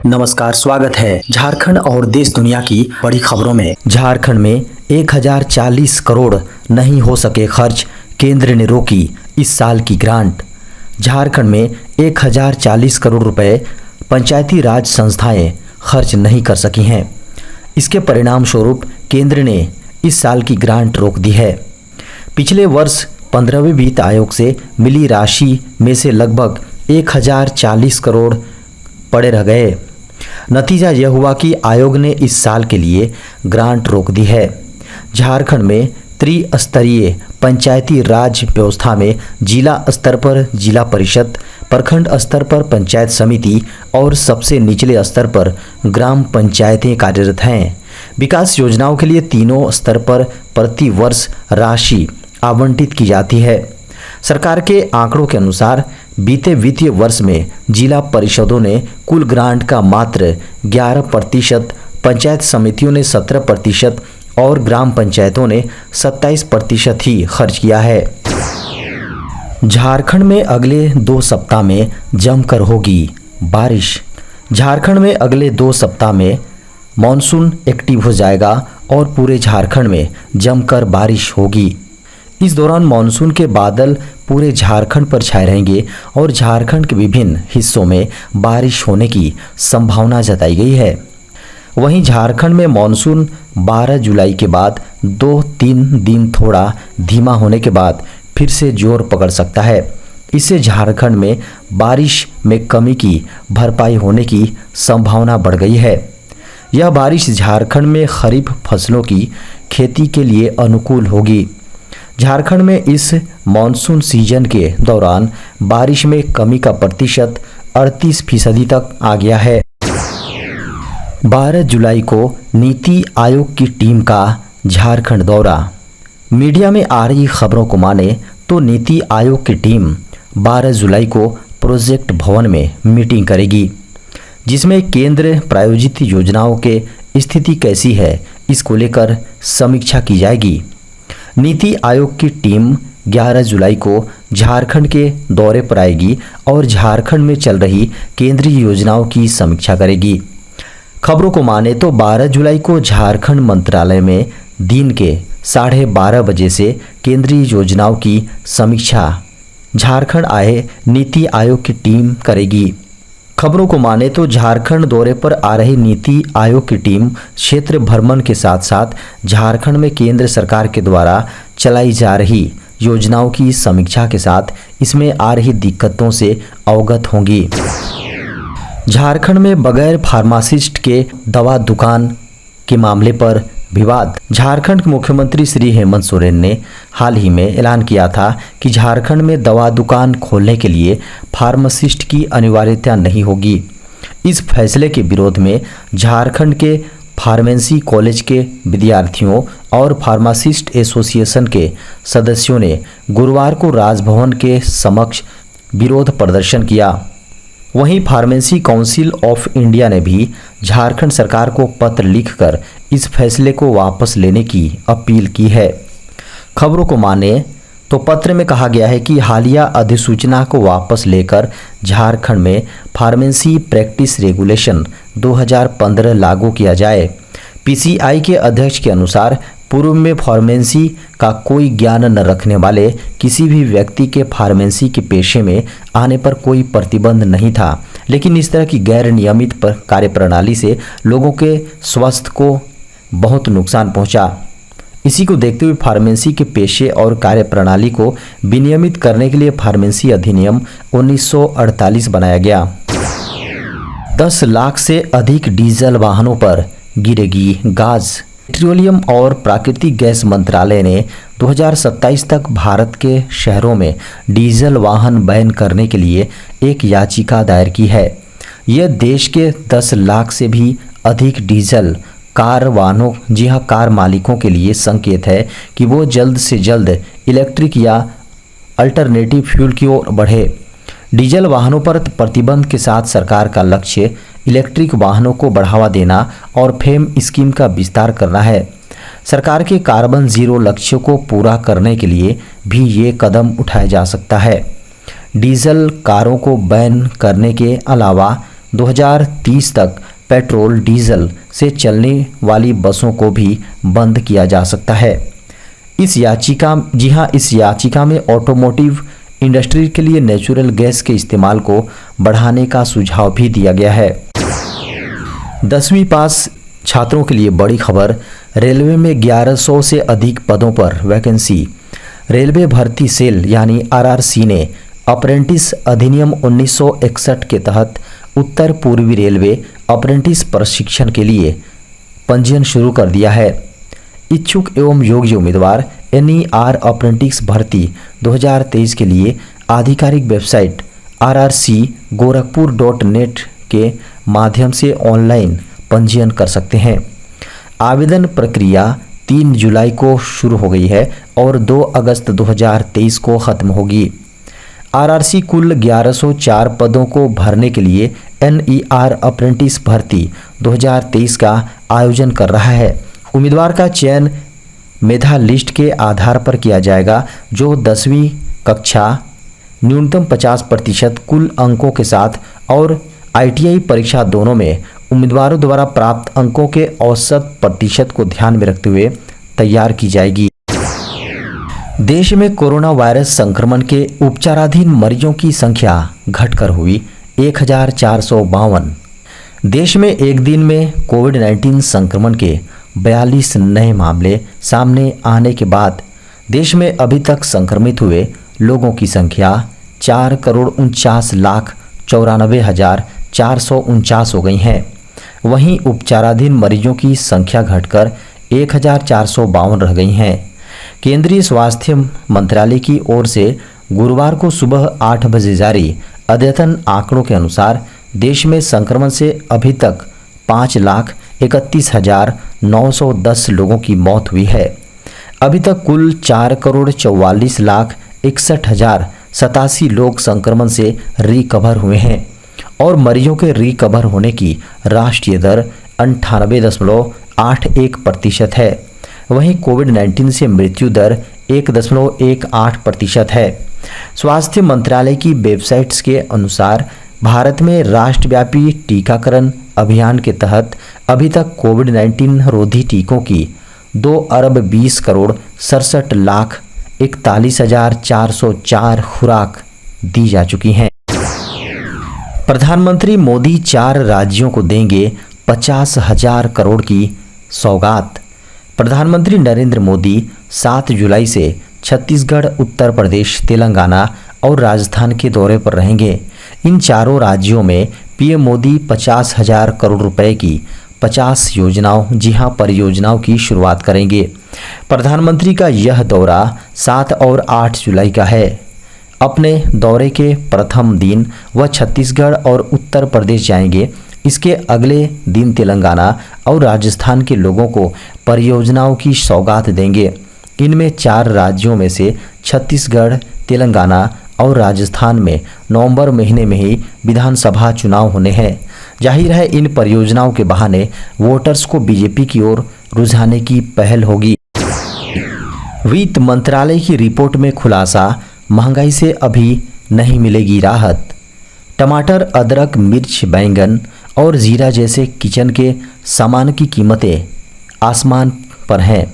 नमस्कार, स्वागत है झारखंड और देश दुनिया की बड़ी खबरों में। झारखंड में 1040 करोड़ नहीं हो सके खर्च, केंद्र ने रोकी इस साल की ग्रांट। झारखंड में 1040 करोड़ रुपए पंचायती राज संस्थाएं खर्च नहीं कर सकी हैं। इसके परिणाम स्वरूप केंद्र ने इस साल की ग्रांट रोक दी है। पिछले वर्ष 15वें वित्त आयोग से मिली राशि में से लगभग 1040 करोड़ पड़े रह गए। नतीजा यह हुआ कि आयोग ने इस साल के लिए ग्रांट रोक दी है। झारखंड में त्रिस्तरीय पंचायती राज व्यवस्था में जिला स्तर पर जिला परिषद, प्रखंड स्तर पर पंचायत समिति और सबसे निचले स्तर पर ग्राम पंचायतें कार्यरत हैं। विकास योजनाओं के लिए तीनों स्तर पर प्रति वर्ष राशि आवंटित की जाती है। सरकार के आंकड़ों के अनुसार बीते वित्तीय वर्ष में जिला परिषदों ने कुल ग्रांट का मात्र 11%, पंचायत समितियों ने 17% और ग्राम पंचायतों ने 27% ही खर्च किया है। झारखंड में अगले 2 सप्ताह में जमकर होगी बारिश। झारखंड में अगले 2 सप्ताह में मॉनसून एक्टिव हो जाएगा और पूरे झारखंड में जमकर बारिश होगी। इस दौरान मॉनसून के बादल पूरे झारखंड पर छाए रहेंगे और झारखंड के विभिन्न हिस्सों में बारिश होने की संभावना जताई गई है। वहीं झारखंड में मॉनसून 12 जुलाई के बाद 2-3 दिन थोड़ा धीमा होने के बाद फिर से जोर पकड़ सकता है। इससे झारखंड में बारिश में कमी की भरपाई होने की संभावना बढ़ गई है। यह बारिश झारखंड में खरीफ फसलों की खेती के लिए अनुकूल होगी। झारखंड में इस मॉनसून सीजन के दौरान बारिश में कमी का प्रतिशत 38% तक आ गया है। 12 जुलाई को नीति आयोग की टीम का झारखंड दौरा। मीडिया में आ रही खबरों को माने तो नीति आयोग की टीम 12 जुलाई को प्रोजेक्ट भवन में मीटिंग करेगी, जिसमें केंद्र प्रायोजित योजनाओं के स्थिति कैसी है इसको लेकर समीक्षा की जाएगी। नीति आयोग की टीम 11 जुलाई को झारखंड के दौरे पर आएगी और झारखंड में चल रही केंद्रीय योजनाओं की समीक्षा करेगी। खबरों को माने तो 12 जुलाई को झारखंड मंत्रालय में दिन के 12:30 बजे से केंद्रीय योजनाओं की समीक्षा झारखंड आए नीति आयोग की टीम करेगी। खबरों को माने तो झारखंड दौरे पर आ रही नीति आयोग की टीम क्षेत्र भ्रमण के साथ साथ झारखंड में केंद्र सरकार के द्वारा चलाई जा रही योजनाओं की समीक्षा के साथ इसमें आ रही दिक्कतों से अवगत होंगी। झारखंड में बगैर फार्मासिस्ट के दवा दुकान के मामले पर विवाद। झारखंड के मुख्यमंत्री श्री हेमंत सोरेन ने हाल ही में ऐलान किया था कि झारखंड में दवा दुकान खोलने के लिए फार्मासिस्ट की अनिवार्यता नहीं होगी। इस फैसले के विरोध में झारखंड के फार्मेसी कॉलेज के विद्यार्थियों और फार्मासिस्ट एसोसिएशन के सदस्यों ने गुरुवार को राजभवन के समक्ष विरोध प्रदर्शन किया। वहीं फार्मेसी काउंसिल ऑफ इंडिया ने भी झारखंड सरकार को पत्र लिखकर इस फैसले को वापस लेने की अपील की है। खबरों को माने तो पत्र में कहा गया है कि हालिया अधिसूचना को वापस लेकर झारखंड में फार्मेसी प्रैक्टिस रेगुलेशन 2015 लागू किया जाए। पीसीआई के अध्यक्ष के अनुसार पूर्व में फार्मेसी का कोई ज्ञान न रखने वाले किसी भी व्यक्ति के फार्मेसी के पेशे में आने पर कोई प्रतिबंध नहीं था, लेकिन इस तरह की गैर नियमित कार्यप्रणाली से लोगों के स्वास्थ्य को बहुत नुकसान पहुंचा। इसी को देखते हुए फार्मेसी के पेशे और कार्यप्रणाली को विनियमित करने के लिए फार्मेसी अधिनियम 1948 बनाया गया। 10 लाख से अधिक डीजल वाहनों पर गिरेगी गाज। पेट्रोलियम और प्राकृतिक गैस मंत्रालय ने 2027 तक भारत के शहरों में डीजल वाहन बैन करने के लिए एक याचिका दायर की है। यह देश के 10 लाख से भी अधिक डीजल कार वाहनों, जी हाँ, कार मालिकों के लिए संकेत है कि वो जल्द से जल्द इलेक्ट्रिक या अल्टरनेटिव फ्यूल की ओर बढ़े। डीजल वाहनों पर प्रतिबंध के साथ सरकार का लक्ष्य इलेक्ट्रिक वाहनों को बढ़ावा देना और फेम स्कीम का विस्तार करना है। सरकार के कार्बन जीरो लक्ष्यों को पूरा करने के लिए भी ये कदम उठाया जा सकता है। डीजल कारों को बैन करने के अलावा 2030 तक पेट्रोल डीजल से चलने वाली बसों को भी बंद किया जा सकता है। इस याचिका में ऑटोमोटिव इंडस्ट्री के लिए नेचुरल गैस के इस्तेमाल को बढ़ाने का सुझाव भी दिया गया है। 10वीं पास छात्रों के लिए बड़ी खबर, रेलवे में 1100 से अधिक पदों पर वैकेंसी। रेलवे भर्ती सेल यानी आरआरसी ने अप्रेंटिस अधिनियम 1961 के तहत उत्तर पूर्वी रेलवे अप्रेंटिस प्रशिक्षण के लिए पंजीयन शुरू कर दिया है। इच्छुक एवं योग्य उम्मीदवार NER अप्रेंटिस भर्ती 2023 के लिए आधिकारिक वेबसाइट rrcgorakhpur.net के माध्यम से ऑनलाइन पंजीयन कर सकते हैं। आवेदन प्रक्रिया 3 जुलाई को शुरू हो गई है और 2 अगस्त 2023 को खत्म होगी। आरआरसी कुल 1104 पदों को भरने के लिए NER अप्रेंटिस भर्ती 2023 का आयोजन कर रहा है। उम्मीदवार का चयन मेधा लिस्ट के आधार पर किया जाएगा, जो 10वीं कक्षा न्यूनतम 50% कुल अंकों के साथ और ITI परीक्षा दोनों में उम्मीदवारों द्वारा प्राप्त अंकों के औसत प्रतिशत को ध्यान में रखते हुए तैयार की जाएगी। देश में कोरोना वायरस संक्रमण के उपचाराधीन मरीजों की संख्या घटकर हुई 1452। देश में एक दिन में कोविड-19 संक्रमण के 42 नए मामले सामने आने के बाद देश में अभी तक संक्रमित हुए लोगों की संख्या 4,49,94,449 हो गई है। वहीं उपचाराधीन मरीजों की संख्या घटकर 1452 रह गई हैं। केंद्रीय स्वास्थ्य मंत्रालय की ओर से गुरुवार को सुबह 8 बजे जारी अद्यतन आंकड़ों के अनुसार देश में संक्रमण से अभी तक 5,31,910 लोगों की मौत हुई है। अभी तक कुल 4,44,61,087 लोग संक्रमण से रिकवर हुए हैं और मरीजों के रिकवर होने की राष्ट्रीय दर 98.81% है। वहीं कोविड-19 से मृत्यु दर 1.18% है। स्वास्थ्य मंत्रालय की वेबसाइट्स के अनुसार भारत में राष्ट्रव्यापी टीकाकरण अभियान के तहत अभी तक कोविड-19 रोधी टीकों की 2,20,67,41,404 खुराक दी जा चुकी हैं। प्रधानमंत्री मोदी 4 राज्यों को देंगे 50,000 करोड़ की सौगात। प्रधानमंत्री नरेंद्र मोदी 7 जुलाई से छत्तीसगढ़, उत्तर प्रदेश, तेलंगाना और राजस्थान के दौरे पर रहेंगे। इन चारों राज्यों में पीएम मोदी 50,000 करोड़ रुपए की 50 योजनाओं परियोजनाओं की शुरुआत करेंगे। प्रधानमंत्री का यह दौरा 7 और 8 जुलाई का है। अपने दौरे के प्रथम दिन वह छत्तीसगढ़ और उत्तर प्रदेश जाएंगे। इसके अगले दिन तेलंगाना और राजस्थान के लोगों को परियोजनाओं की सौगात देंगे। इनमें 4 राज्यों में से छत्तीसगढ़, तेलंगाना और राजस्थान में नवंबर महीने में ही विधानसभा चुनाव होने हैं। जाहिर है इन परियोजनाओं के बहाने वोटर्स को बीजेपी की ओर रुझाने की पहल होगी। वित्त मंत्रालय की रिपोर्ट में खुलासा, महंगाई से अभी नहीं मिलेगी राहत। टमाटर, अदरक, मिर्च, बैंगन और जीरा जैसे किचन के सामान की कीमतें आसमान पर हैं।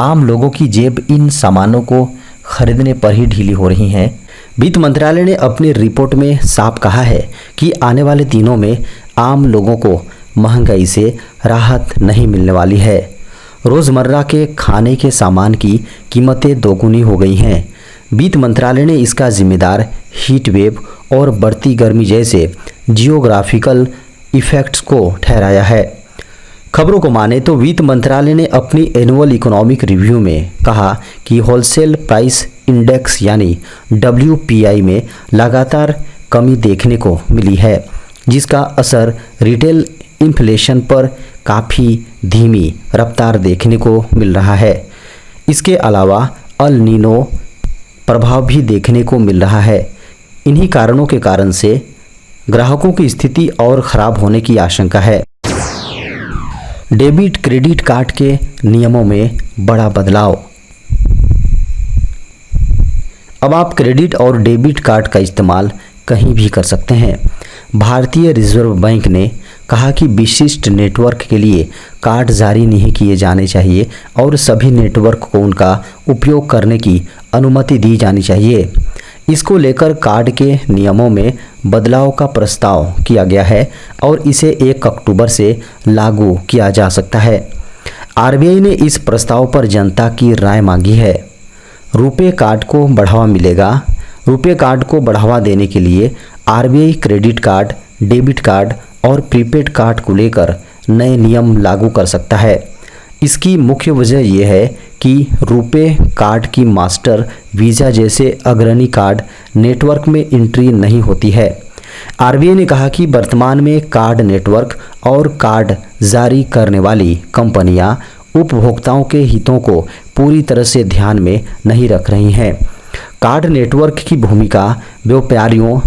आम लोगों की जेब इन सामानों को खरीदने पर ही ढीली हो रही हैं। वित्त मंत्रालय ने अपनी रिपोर्ट में साफ कहा है कि आने वाले दिनों में आम लोगों को महंगाई से राहत नहीं मिलने वाली है। रोज़मर्रा के खाने के सामान की कीमतें दोगुनी हो गई हैं। वित्त मंत्रालय ने इसका जिम्मेदार हीट वेव और बढ़ती गर्मी जैसे जियोग्राफिकल इफेक्ट्स को ठहराया है। खबरों को माने तो वित्त मंत्रालय ने अपनी एनुअल इकोनॉमिक रिव्यू में कहा कि होलसेल प्राइस इंडेक्स यानी WPI में लगातार कमी देखने को मिली है, जिसका असर रिटेल इन्फ्लेशन पर काफ़ी धीमी रफ्तार देखने को मिल रहा है। इसके अलावा अल नीनो प्रभाव भी देखने को मिल रहा है। इन्हीं कारणों के कारण से ग्राहकों की स्थिति और ख़राब होने की आशंका है। डेबिट क्रेडिट कार्ड के नियमों में बड़ा बदलाव। अब आप क्रेडिट और डेबिट कार्ड का इस्तेमाल कहीं भी कर सकते हैं। भारतीय रिजर्व बैंक ने कहा कि विशिष्ट नेटवर्क के लिए कार्ड जारी नहीं किए जाने चाहिए और सभी नेटवर्क को उनका उपयोग करने की अनुमति दी जानी चाहिए। इसको लेकर कार्ड के नियमों में बदलाव का प्रस्ताव किया गया है और इसे 1 अक्टूबर से लागू किया जा सकता है। आरबीआई ने इस प्रस्ताव पर जनता की राय मांगी है। रुपे कार्ड को बढ़ावा मिलेगा। रुपे कार्ड को बढ़ावा देने के लिए RBI credit card, debit card और प्रीपेड कार्ड को लेकर नए नियम लागू कर सकता है। इसकी मुख्य वजह यह है कि रुपे कार्ड की मास्टर, वीज़ा जैसे अग्रणी कार्ड नेटवर्क में एंट्री नहीं होती है। आरबीआई ने कहा कि वर्तमान में कार्ड नेटवर्क और कार्ड जारी करने वाली कंपनियां उपभोक्ताओं के हितों को पूरी तरह से ध्यान में नहीं रख रही हैं। कार्ड नेटवर्क की भूमिका व्यापारियों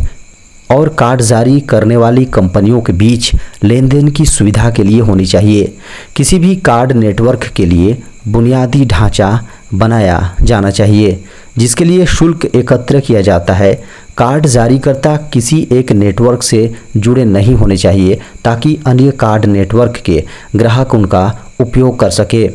और कार्ड जारी करने वाली कंपनियों के बीच लेनदेन की सुविधा के लिए होनी चाहिए। किसी भी कार्ड नेटवर्क के लिए बुनियादी ढांचा बनाया जाना चाहिए जिसके लिए शुल्क एकत्र किया जाता है। कार्ड जारीकर्ता किसी एक नेटवर्क से जुड़े नहीं होने चाहिए ताकि अन्य कार्ड नेटवर्क के ग्राहक उनका उपयोग कर सके।